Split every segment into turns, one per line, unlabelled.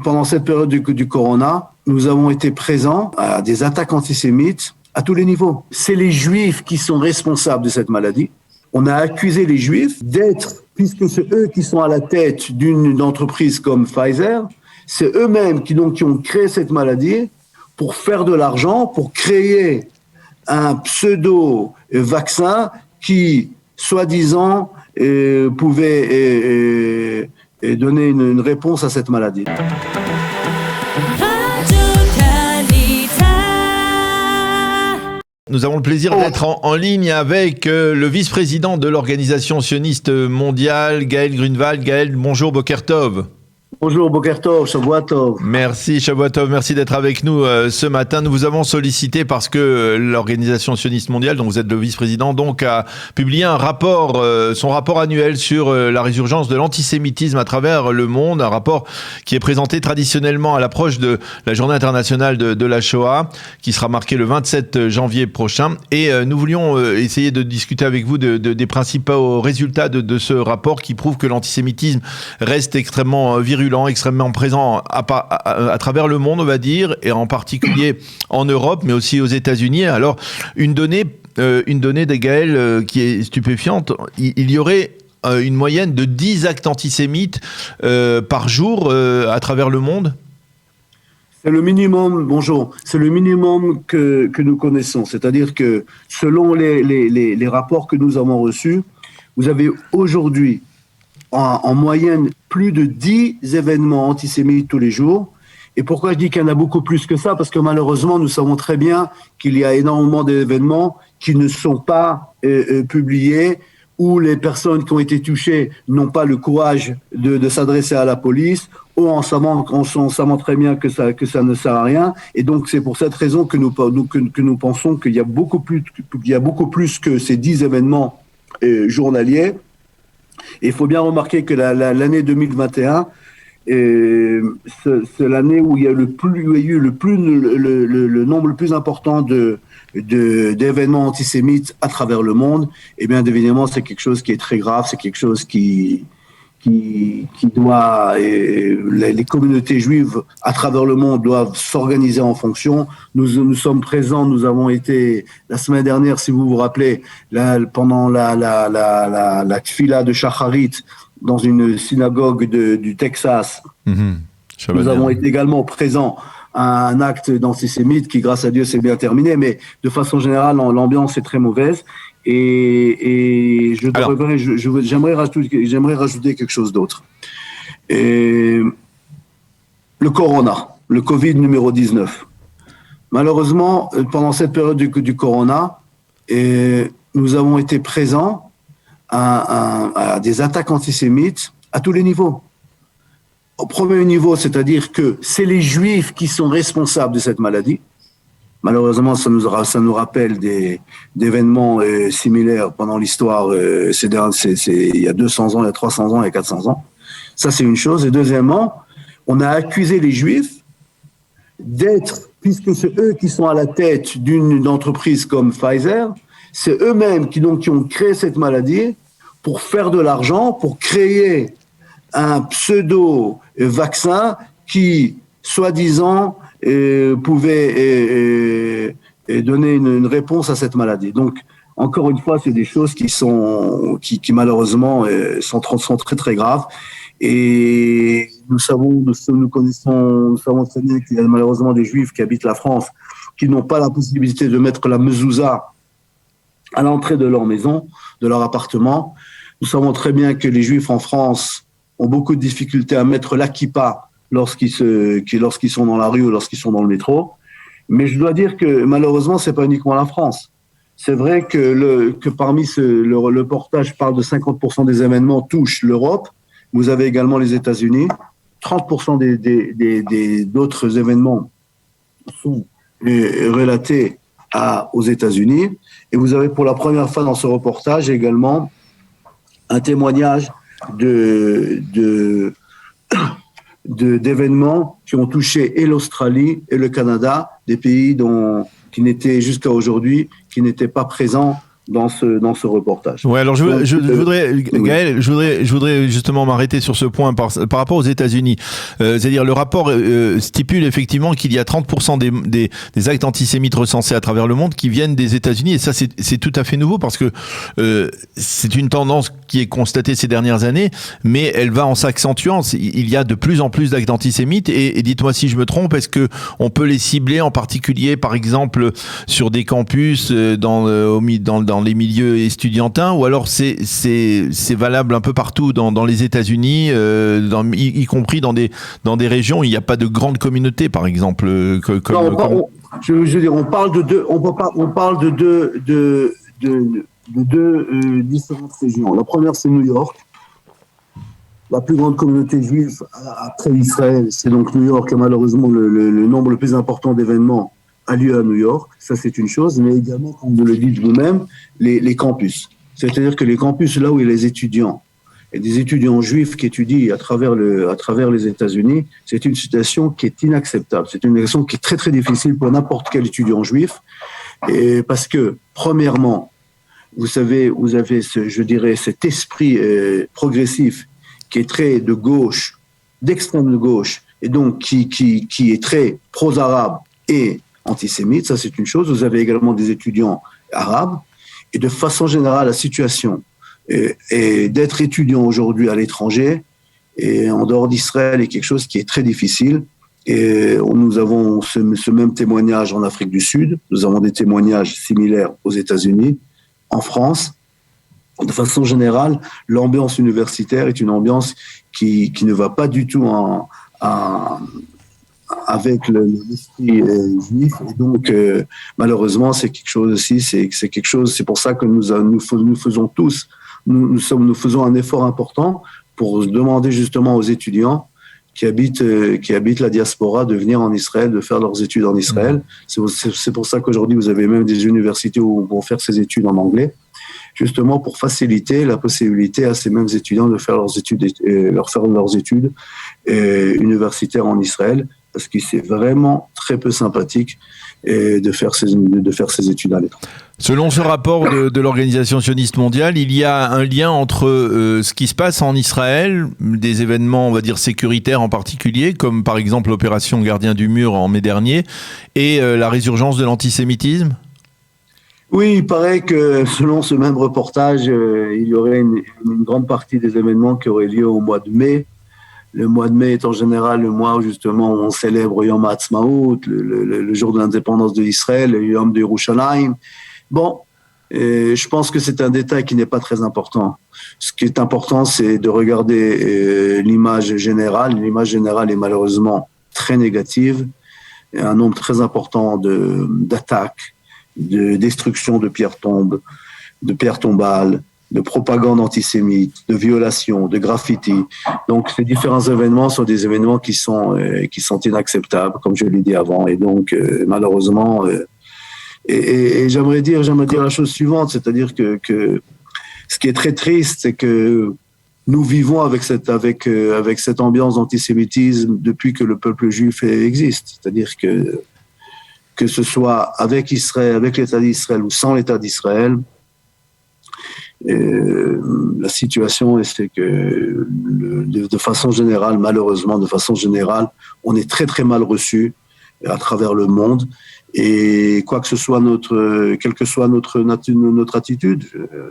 pendant cette période du corona, nous avons été présents à des attaques antisémites à tous les niveaux. C'est les Juifs qui sont responsables de cette maladie. On a accusé les Juifs d'être, puisque c'est eux qui sont à la tête d'une entreprise comme Pfizer, c'est eux-mêmes qui ont créé cette maladie pour faire de l'argent, pour créer un pseudo-vaccin qui, soi-disant, pouvait donner une réponse à cette maladie.
Nous avons le plaisir d'être en ligne avec le vice-président de l'Organisation sioniste mondiale, Gaël Grunewald. Gaël, bonjour, Boker Tov.
Bonjour, Boker Tov, Shavua Tov.
Merci, Shavua Tov, merci d'être avec nous ce matin. Nous vous avons sollicité parce que l'Organisation sioniste mondiale, dont vous êtes le vice-président, donc a publié un rapport, son rapport annuel sur la résurgence de l'antisémitisme à travers le monde, un rapport qui est présenté traditionnellement à l'approche de la Journée internationale de la Shoah, qui sera marquée le 27 janvier prochain. Et nous voulions essayer de discuter avec vous des principaux résultats de ce rapport qui prouve que l'antisémitisme reste extrêmement virulent, extrêmement présent à travers le monde, on va dire, et en particulier en Europe, mais aussi aux États-Unis. Alors, une donnée de Gaël qui est stupéfiante, il y aurait une moyenne de 10 actes antisémites par jour à travers le monde.
C'est le minimum, c'est le minimum que nous connaissons. C'est-à-dire que selon les rapports que nous avons reçus, vous avez aujourd'hui en moyenne plus de 10 événements antisémites tous les jours. Et pourquoi je dis qu'il y en a beaucoup plus que ça? Parce que malheureusement, nous savons très bien qu'il y a énormément d'événements qui ne sont pas publiés, où les personnes qui ont été touchées n'ont pas le courage de s'adresser à la police, ou en savant très bien que ça ne sert à rien. Et donc, c'est pour cette raison que nous pensons qu'il y a beaucoup plus que ces 10 événements journaliers. Et il faut bien remarquer que l'année 2021, c'est l'année où il y a eu le nombre le plus important d'événements antisémites à travers le monde. Et bien évidemment, c'est quelque chose qui est très grave, c'est quelque chose qui doit, les communautés juives à travers le monde doivent s'organiser en fonction. Nous sommes présents, nous avons été la semaine dernière, si vous vous rappelez, pendant la tfila de Shacharit dans une synagogue du Texas. Nous avons été également présents à un acte d'antisémite qui, grâce à Dieu, s'est bien terminé, mais de façon générale, l'ambiance est très mauvaise. Et j'aimerais rajouter quelque chose d'autre. Le corona, le Covid numéro 19. Malheureusement, pendant cette période du corona, nous avons été présents à des attaques antisémites à tous les niveaux. Au premier niveau, c'est-à-dire que c'est les Juifs qui sont responsables de cette maladie. Malheureusement, ça nous rappelle d'événements similaires pendant l'histoire. Il y a 200 ans, il y a 300 ans, il y a 400 ans. Ça, c'est une chose. Et deuxièmement, on a accusé les Juifs d'être, puisque c'est eux qui sont à la tête d'une entreprise comme Pfizer, c'est eux-mêmes qui ont créé cette maladie pour faire de l'argent, pour créer un pseudo-vaccin qui, soi-disant, pouvait donner une réponse à cette maladie. Donc, encore une fois, c'est des choses qui malheureusement sont très très graves. Et nous savons très bien qu'il y a malheureusement des Juifs qui habitent la France qui n'ont pas la possibilité de mettre la mezouza à l'entrée de leur maison, de leur appartement. Nous savons très bien que les Juifs en France ont beaucoup de difficultés à mettre la kippa lorsqu'ils sont dans la rue ou lorsqu'ils sont dans le métro. Mais je dois dire que malheureusement, c'est pas uniquement la France. C'est vrai que parmi le portage parle de 50% des événements touchent l'Europe. Vous avez également les États-Unis. 30% d'autres événements sont relatés aux États-Unis. Et vous avez pour la première fois dans ce reportage également un témoignage d'événements qui ont touché et l'Australie et le Canada, des pays qui n'étaient jusqu'à aujourd'hui, qui n'étaient pas présents dans ce reportage.
Ouais, alors je voudrais, Gaël, je voudrais justement m'arrêter sur ce point par rapport aux États-Unis. C'est-à-dire le rapport stipule effectivement qu'il y a 30% des actes antisémites recensés à travers le monde qui viennent des États-Unis, et ça c'est tout à fait nouveau parce que c'est une tendance qui est constatée ces dernières années, mais elle va en s'accentuant. Il y a de plus en plus d'actes antisémites, et dites-moi si je me trompe, est-ce que on peut les cibler en particulier, par exemple, sur des campus dans les milieux estudiantins, ou alors c'est valable un peu partout dans les États-Unis, y compris dans des régions où il n'y a pas de grande communauté, par exemple.
Je veux dire, on parle de deux différentes régions. La première, c'est New York. La plus grande communauté juive après Israël, c'est donc New York, et malheureusement le nombre le plus important d'événements a lieu à New York. Ça, c'est une chose, mais également, comme vous le dites vous-même, les campus. C'est-à-dire que les campus, là où il y a les étudiants, et des étudiants juifs qui étudient à travers les États-Unis, c'est une situation qui est inacceptable. C'est une situation qui est très, très difficile pour n'importe quel étudiant juif, et parce que, premièrement, vous avez cet esprit progressif qui est très de gauche, d'extrême de gauche, et donc qui est très pro-arabe et antisémite. Ça, c'est une chose. Vous avez également des étudiants arabes, et de façon générale, la situation et d'être étudiant aujourd'hui à l'étranger et en dehors d'Israël est quelque chose qui est très difficile. Et nous avons ce même témoignage en Afrique du Sud. Nous avons des témoignages similaires aux États-Unis, en France. De façon générale, l'ambiance universitaire est une ambiance qui ne va pas du tout avec l'esprit juif. Et donc, malheureusement, c'est quelque chose aussi. C'est pour ça que nous faisons tous. Nous faisons un effort important pour demander justement aux étudiants qui habitent la diaspora de venir en Israël, de faire leurs études en Israël. C'est pour ça qu'aujourd'hui, vous avez même des universités où on va faire ces études en anglais, justement pour faciliter la possibilité à ces mêmes étudiants de faire leurs études, universitaires en Israël, parce que c'est vraiment très peu sympathique de faire ces études à l'étranger.
Selon ce rapport de l'Organisation sioniste mondiale, il y a un lien entre ce qui se passe en Israël, des événements, on va dire, sécuritaires en particulier, comme par exemple l'opération Gardien du Mur en mai dernier, et la résurgence de l'antisémitisme ?
Oui, il paraît que selon ce même reportage, il y aurait une grande partie des événements qui auraient lieu au mois de mai. Le mois de mai est en général le mois où justement on célèbre Yom HaAtzmaut, le jour de l'indépendance de l'Israël, le Yom de Yerushalayim. Bon, je pense que c'est un détail qui n'est pas très important. Ce qui est important, c'est de regarder l'image générale. L'image générale est malheureusement très négative. Il y a un nombre très important d'attaques, de destruction de pierres tombales, de propagande antisémite, de violations, de graffitis. Donc, ces différents événements sont des événements qui sont inacceptables, comme je l'ai dit avant. Et donc, malheureusement, et j'aimerais dire la chose suivante, c'est-à-dire que ce qui est très triste, c'est que nous vivons avec cette ambiance d'antisémitisme depuis que le peuple juif existe. C'est-à-dire que ce soit avec Israël, avec l'État d'Israël ou sans l'État d'Israël, la situation c'est que de façon générale, malheureusement, on est très très mal reçu à travers le monde, et quelle que soit notre attitude,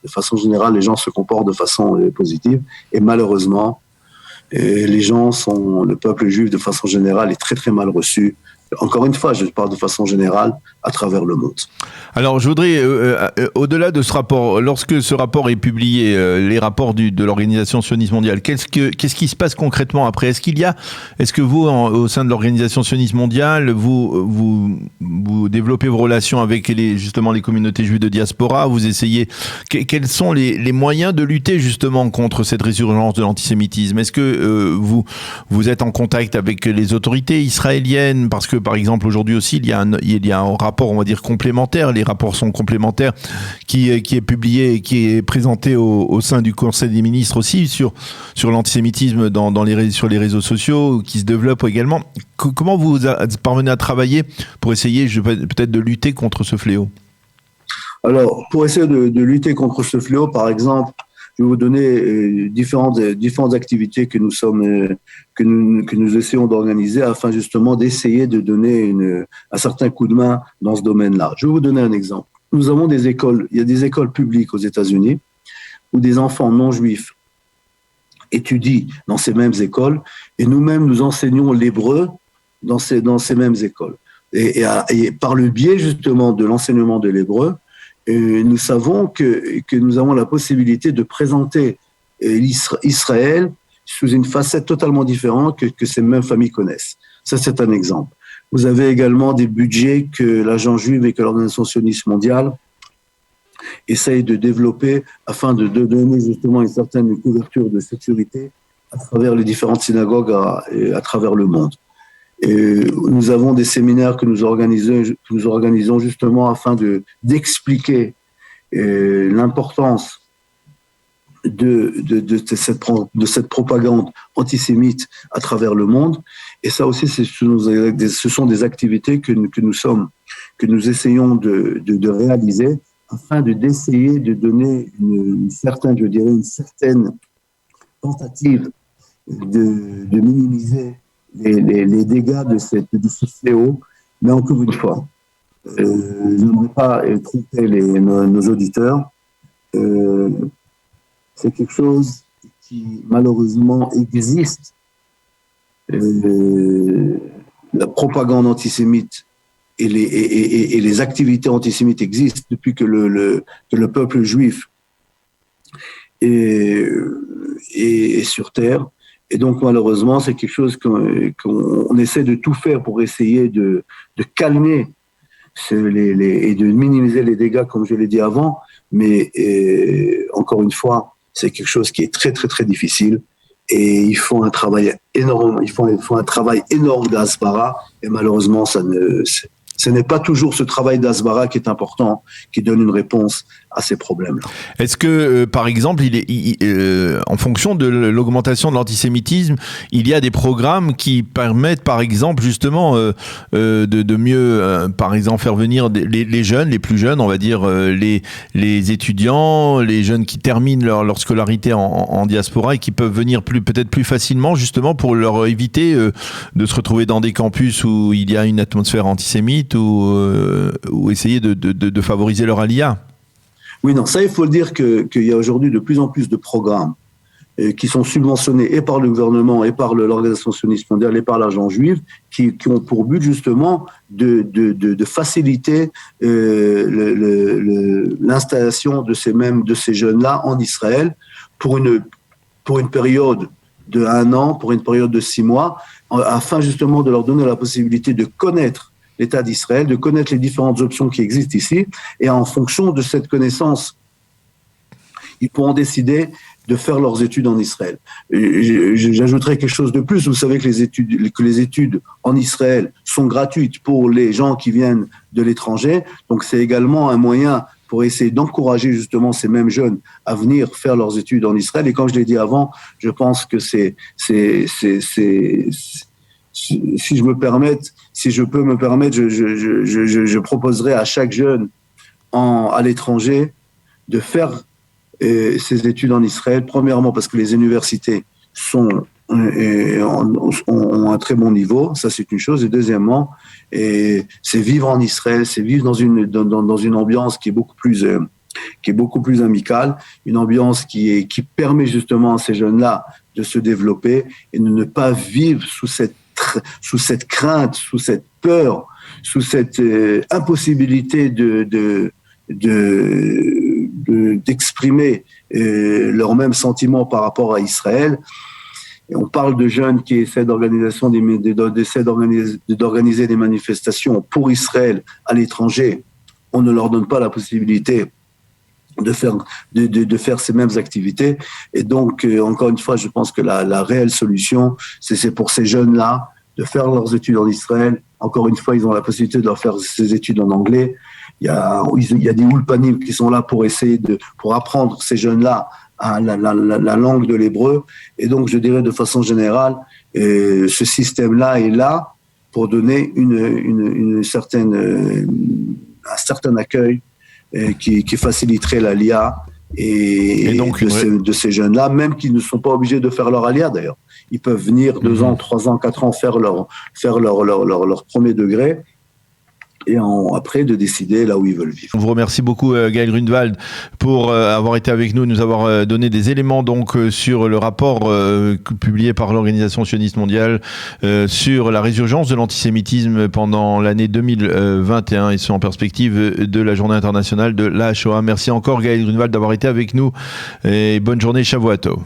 de façon générale, les gens se comportent de façon positive, et malheureusement, le peuple juif de façon générale est très très mal reçu. Encore une fois, je parle de façon générale à travers le monde. Alors, je voudrais, au-delà de ce rapport, lorsque ce rapport est publié, les rapports de l'Organisation sioniste mondiale, qu'est-ce qui se passe concrètement après ? Est-ce que vous, au sein de l'Organisation sioniste mondiale, vous développez vos relations avec justement les communautés juives de diaspora ? Vous essayez, quels sont les moyens de lutter justement contre cette résurgence de l'antisémitisme ? Est-ce que vous êtes en contact avec les autorités israéliennes ? Parce que par exemple, aujourd'hui aussi, il y a un rapport, on va dire, complémentaire. Les rapports sont complémentaires qui est publié, qui est présenté au sein du Conseil des ministres aussi sur l'antisémitisme sur les réseaux sociaux, qui se développe également. Comment vous parvenez à travailler pour essayer peut-être de lutter contre ce fléau ? Alors, pour essayer de lutter contre ce fléau, par exemple, je vais vous donner différentes activités que nous essayons d'organiser afin justement d'essayer de donner un certain coup de main dans ce domaine-là. Je vais vous donner un exemple. Nous avons des écoles, il y a des écoles publiques aux États-Unis où des enfants non juifs étudient dans ces mêmes écoles et nous-mêmes nous enseignons l'hébreu dans ces mêmes écoles. Et par le biais justement de l'enseignement de l'hébreu, nous savons que nous avons la possibilité de présenter Israël sous une facette totalement différente que ces mêmes familles connaissent. Ça, c'est un exemple. Vous avez également des budgets que l'Agence juive et que l'Organisation sioniste mondiale essayent de développer afin de donner justement une certaine couverture de sécurité à travers les différentes synagogues à travers le monde. Et nous avons des séminaires que nous organisons justement afin d'expliquer l'importance de cette propagande antisémite à travers le monde. Et ça aussi, ce sont des activités que nous essayons de réaliser afin d'essayer de donner une certaine tentative de minimiser les dégâts de ce fléau. Mais encore une fois, je n'aimerais pas tromper nos auditeurs. C'est quelque chose qui malheureusement existe. La propagande antisémite et les activités antisémites existent depuis que le peuple juif est sur Terre. Et donc, malheureusement, c'est quelque chose qu'on essaie de tout faire pour essayer de calmer et de minimiser les dégâts, comme je l'ai dit avant. Mais encore une fois, c'est quelque chose qui est très, très, très difficile. Et il faut un travail énorme, il faut un travail énorme d'Asbara. Et malheureusement, ce n'est pas toujours ce travail d'Asbara qui est important, qui donne une réponse à ces problèmes-là.
Est-ce que, par exemple, en fonction de l'augmentation de l'antisémitisme, il y a des programmes qui permettent, par exemple, justement, de mieux, par exemple, faire venir les jeunes, les plus jeunes, on va dire, les étudiants, les jeunes qui terminent leur scolarité en diaspora et qui peuvent venir peut-être plus facilement, justement, pour leur éviter de se retrouver dans des campus où il y a une atmosphère antisémite ou essayer de favoriser leur alia?
Oui, non, ça, il faut le dire qu'il y a aujourd'hui de plus en plus de programmes qui sont subventionnés et par le gouvernement et par l'Organisation sioniste mondiale et par l'Agence juive qui ont pour but justement de faciliter l'installation de ces jeunes-là en Israël pour une période de 1 an, pour une période de 6 mois, afin justement de leur donner la possibilité de connaître l'État d'Israël, de connaître les différentes options qui existent ici, et en fonction de cette connaissance, ils pourront décider de faire leurs études en Israël. J'ajouterai quelque chose de plus. Vous savez que les études en Israël sont gratuites pour les gens qui viennent de l'étranger, donc c'est également un moyen pour essayer d'encourager justement ces mêmes jeunes à venir faire leurs études en Israël. Et comme je l'ai dit avant, je pense que si je peux me permettre, je proposerai à chaque jeune à l'étranger de faire ses études en Israël. Premièrement, parce que les universités ont un très bon niveau, ça c'est une chose. Et deuxièmement, c'est vivre en Israël, c'est vivre dans une ambiance qui est beaucoup plus amicale, une ambiance qui permet justement à ces jeunes-là de se développer et de ne pas vivre sous cette crainte, sous cette peur, sous cette impossibilité d'exprimer leurs mêmes sentiments par rapport à Israël. Et on parle de jeunes qui essaient d'organiser des manifestations pour Israël à l'étranger. On ne leur donne pas la possibilité de faire ces mêmes activités. Et donc, encore une fois, je pense que la réelle solution, c'est pour ces jeunes-là de faire leurs études en Israël. Encore une fois, ils ont la possibilité de leur faire ces études en anglais. Il y a des ulpanim qui sont là pour essayer pour apprendre ces jeunes-là la langue de l'hébreu. Et donc, je dirais de façon générale, ce système-là est là pour donner un certain accueil qui faciliterait l'ALIA et donc, de ces jeunes-là, même qui ne sont pas obligés de faire leur ALIA d'ailleurs. Ils peuvent venir 2 ans, 3 ans, 4 ans faire leur premier degré et après de décider là où ils veulent vivre.
On vous remercie beaucoup Gaël Grunewald pour avoir été avec nous, nous avoir donné des éléments donc sur le rapport publié par l'Organisation sioniste mondiale sur la résurgence de l'antisémitisme pendant l'année 2021 et ce en perspective de la journée internationale de la Shoah. Merci encore Gaël Grunewald d'avoir été avec nous et bonne journée, Shavuot Tov.